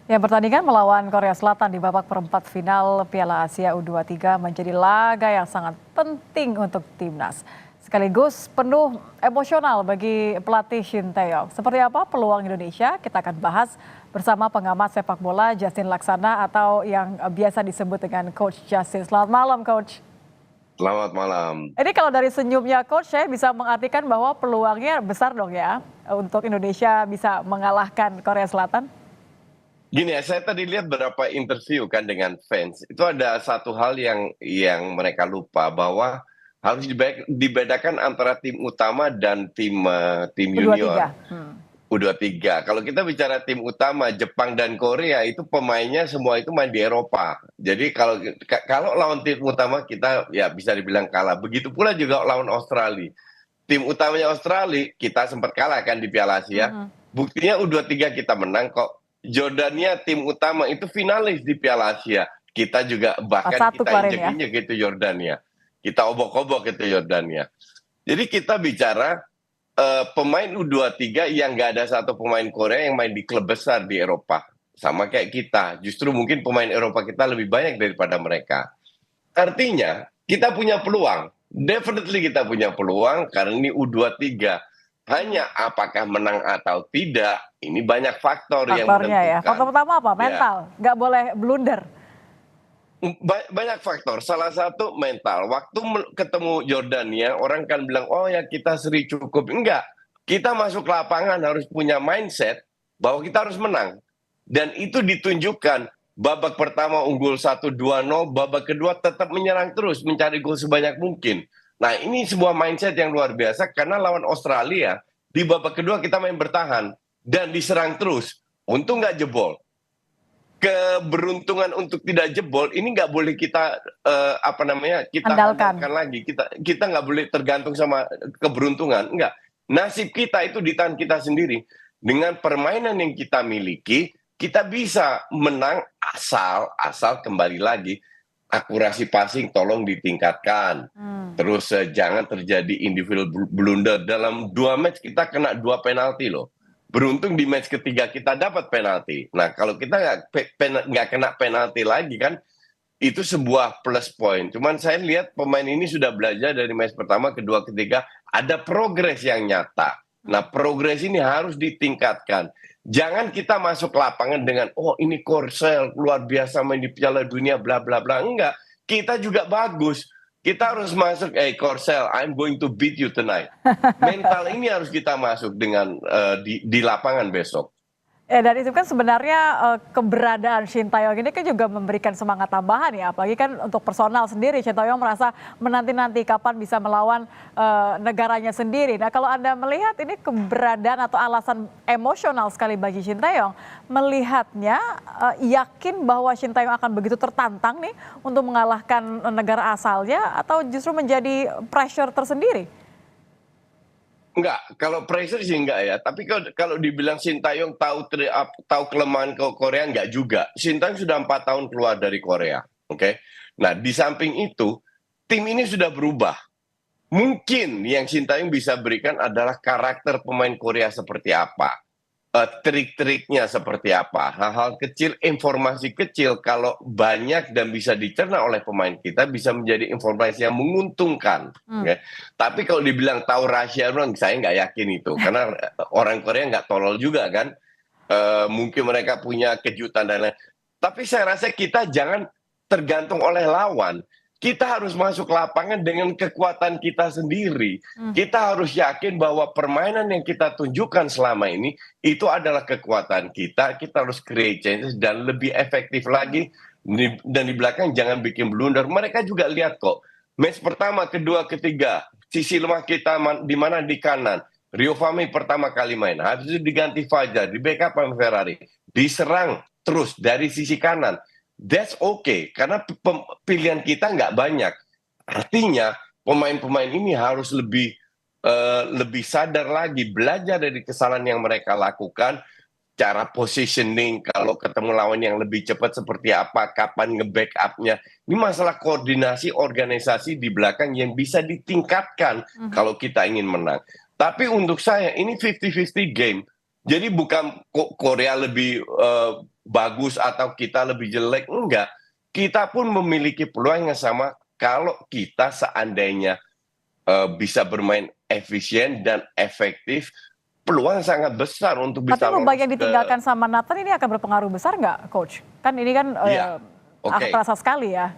Ya, pertandingan melawan Korea Selatan di babak perempat final Piala Asia U23 menjadi laga yang sangat penting untuk timnas. Sekaligus penuh emosional bagi pelatih Shin Tae-yong. Seperti apa peluang Indonesia? Kita akan bahas bersama pengamat sepak bola Justin Laksana atau yang biasa disebut dengan Coach Justin. Selamat malam, Coach. Selamat malam. Ini kalau dari senyumnya Coach, saya bisa mengartikan bahwa peluangnya besar dong ya untuk Indonesia bisa mengalahkan Korea Selatan. Gini ya, saya tadi lihat beberapa interview kan dengan fans. Itu ada satu hal yang mereka lupa bahwa harus dibedakan antara tim utama dan tim U23. junior U23. Kalau kita bicara tim utama Jepang dan Korea itu pemainnya semua itu main di Eropa. Jadi kalau lawan tim utama kita ya bisa dibilang kalah. Begitu pula juga lawan Australia. Tim utamanya Australia kita sempat kalah kan di Piala Asia. Buktinya U23 kita menang kok. Jordania tim utama itu finalis di Piala Asia. Kita juga bahkan 4-1 kita kemarin ya. injek-injek gitu Jordania. Kita obok-obok itu Jordania. Jadi kita bicara pemain U23 yang nggak ada satu pemain Korea yang main di klub besar di Eropa. Sama kayak kita. Justru mungkin pemain Eropa kita lebih banyak daripada mereka. Artinya kita punya peluang. Definitely kita punya peluang karena ini U23. Hanya apakah menang atau tidak, ini banyak faktor yang Faktornya ya. menentukan. Faktor pertama apa? Ya. Mental. Nggak boleh blunder. Banyak faktor. Salah satu mental. Waktu ketemu Jordania, orang kan bilang, oh ya kita seri cukup. Enggak. Kita masuk lapangan harus punya mindset bahwa kita harus menang. Dan itu ditunjukkan. Babak pertama unggul 1-2-0, babak kedua tetap menyerang terus, mencari gol sebanyak mungkin. Nah ini sebuah mindset yang luar biasa karena lawan Australia, di babak kedua kita main bertahan dan diserang terus. Untung nggak jebol. Keberuntungan untuk tidak jebol ini nggak boleh kita kita andalkan lagi. Kita nggak boleh tergantung sama keberuntungan. Enggak. Nasib kita itu di tangan kita sendiri. Dengan permainan yang kita miliki, kita bisa menang asal kembali lagi akurasi passing tolong ditingkatkan. Terus jangan terjadi individual blunder. Dalam 2 match kita kena 2 penalti loh. Beruntung di match ketiga kita dapat penalti. Nah kalau kita nggak kena penalti lagi kan, itu sebuah plus point. Cuman saya lihat pemain ini sudah belajar dari match pertama, kedua, ketiga. Ada progres yang nyata. Nah progres ini harus ditingkatkan. Jangan kita masuk lapangan dengan, oh ini Korsel luar biasa main di Piala Dunia, bla bla bla. Enggak, kita juga bagus. Kita harus masuk, Korsel, I'm going to beat you tonight. Mental ini harus kita masuk dengan di lapangan besok. Ya, dan itu kan sebenarnya keberadaan Shin Tae-yong ini kan juga memberikan semangat tambahan ya, apalagi kan untuk personal sendiri. Shin Tae-yong merasa menanti-nanti kapan bisa melawan negaranya sendiri. Nah kalau Anda melihat ini keberadaan atau alasan emosional sekali bagi Shin Tae-yong, melihatnya yakin bahwa Shin Tae-yong akan begitu tertantang nih untuk mengalahkan negara asalnya atau justru menjadi pressure tersendiri? Enggak, kalau pressure sih enggak ya. Tapi kalau dibilang Shin Tae-yong tahu kelemahan ke Korea, enggak juga. Shin Tae-yong sudah 4 tahun keluar dari Korea. Oke. Nah, di samping itu, tim ini sudah berubah. Mungkin yang Shin Tae-yong bisa berikan adalah karakter pemain Korea seperti apa. Trik-triknya seperti apa, hal-hal kecil, informasi kecil kalau banyak dan bisa dicerna oleh pemain kita bisa menjadi informasi yang menguntungkan. Okay? Tapi kalau dibilang tahu rahasia orang, saya nggak yakin itu karena orang Korea nggak tolol juga kan. Mungkin mereka punya kejutan dan lain. Tapi saya rasa kita jangan tergantung oleh lawan. Kita harus masuk lapangan dengan kekuatan kita sendiri. Kita harus yakin bahwa permainan yang kita tunjukkan selama ini itu adalah kekuatan kita. Kita harus create changes dan lebih efektif lagi. Dan di belakang jangan bikin blunder. Mereka juga lihat kok. Match pertama, kedua, ketiga. Sisi lemah kita di mana di kanan. Rio Fahmi pertama kali main. Habis itu diganti Fajar. Di backup sama Ferrari. Diserang terus dari sisi kanan. That's okay, karena pilihan kita nggak banyak. Artinya pemain-pemain ini harus lebih sadar lagi, belajar dari kesalahan yang mereka lakukan, cara positioning, kalau ketemu lawan yang lebih cepat seperti apa, kapan nge-backupnya. Ini masalah koordinasi organisasi di belakang yang bisa ditingkatkan kalau kita ingin menang. Tapi untuk saya ini 50-50 game. Jadi bukan Korea lebih bagus atau kita lebih jelek, enggak. Kita pun memiliki peluang yang sama kalau kita seandainya bisa bermain efisien dan efektif, peluang sangat besar untuk Tapi bisa Lubang lolos yang ke. ditinggalkan sama Nathan ini akan berpengaruh besar nggak, Coach? Kan ini kan Iya, oke. terasa sekali ya.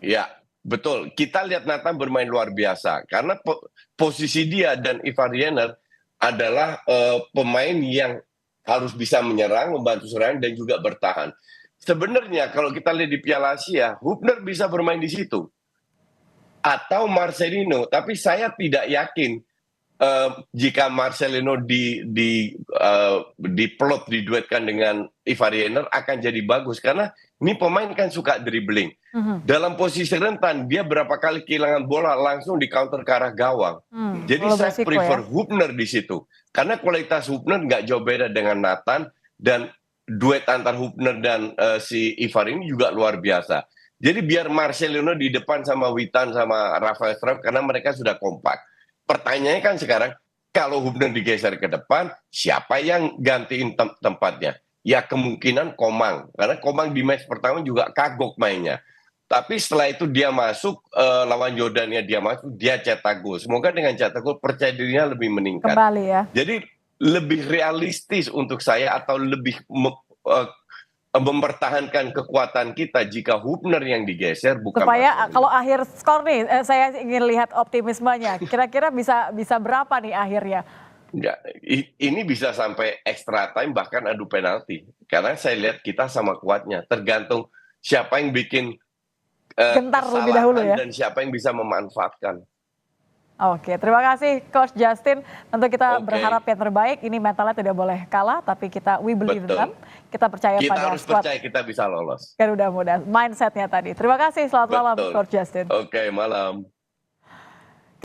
Ya, betul. Kita lihat Nathan bermain luar biasa karena posisi dia dan Ivar Jenner adalah pemain yang harus bisa menyerang, membantu serangan dan juga bertahan. Sebenarnya kalau kita lihat di Piala Asia, Hubner bisa bermain di situ atau Marcelino, tapi saya tidak yakin jika Marcelino diplot diduetkan dengan Ivar Jenner akan jadi bagus karena ini pemain kan suka dribbling. Dalam posisi rentan dia berapa kali kehilangan bola langsung di counter ke arah gawang. Jadi saya prefer Hubner di situ karena kualitas Hubner nggak jauh beda dengan Nathan dan duet antar Hubner dan si Ivar ini juga luar biasa. Jadi biar Marcelino di depan sama Witan sama Rafael Struijk karena mereka sudah kompak. Pertanyaannya kan sekarang, kalau Hubner digeser ke depan, siapa yang gantiin tempatnya? Ya kemungkinan Komang, karena Komang di match pertama juga kagok mainnya. Tapi setelah itu dia masuk, lawan Jordania dia masuk, dia cetak gol. Semoga dengan cetak gol percaya dirinya lebih meningkat. Kembali ya. Jadi lebih realistis untuk saya atau lebih mempertahankan kekuatan kita jika Hubner yang digeser bukan supaya Marcelino. Kalau akhir skor nih saya ingin lihat optimismenya, kira-kira bisa berapa nih akhirnya? Ya, ini bisa sampai extra time bahkan adu penalti karena saya lihat kita sama kuatnya tergantung siapa yang bikin Gentar lebih dahulu ya. dan siapa yang bisa memanfaatkan. Oke, terima kasih Coach Justin. Tentu kita Oke. berharap yang terbaik. Ini mentalnya tidak boleh kalah, tapi we believe in them. Kita percaya Kita pada harus squad percaya kita bisa lolos. Garuda Muda. Mindsetnya tadi. Terima kasih. Selamat malam, Coach Justin. Oke, malam.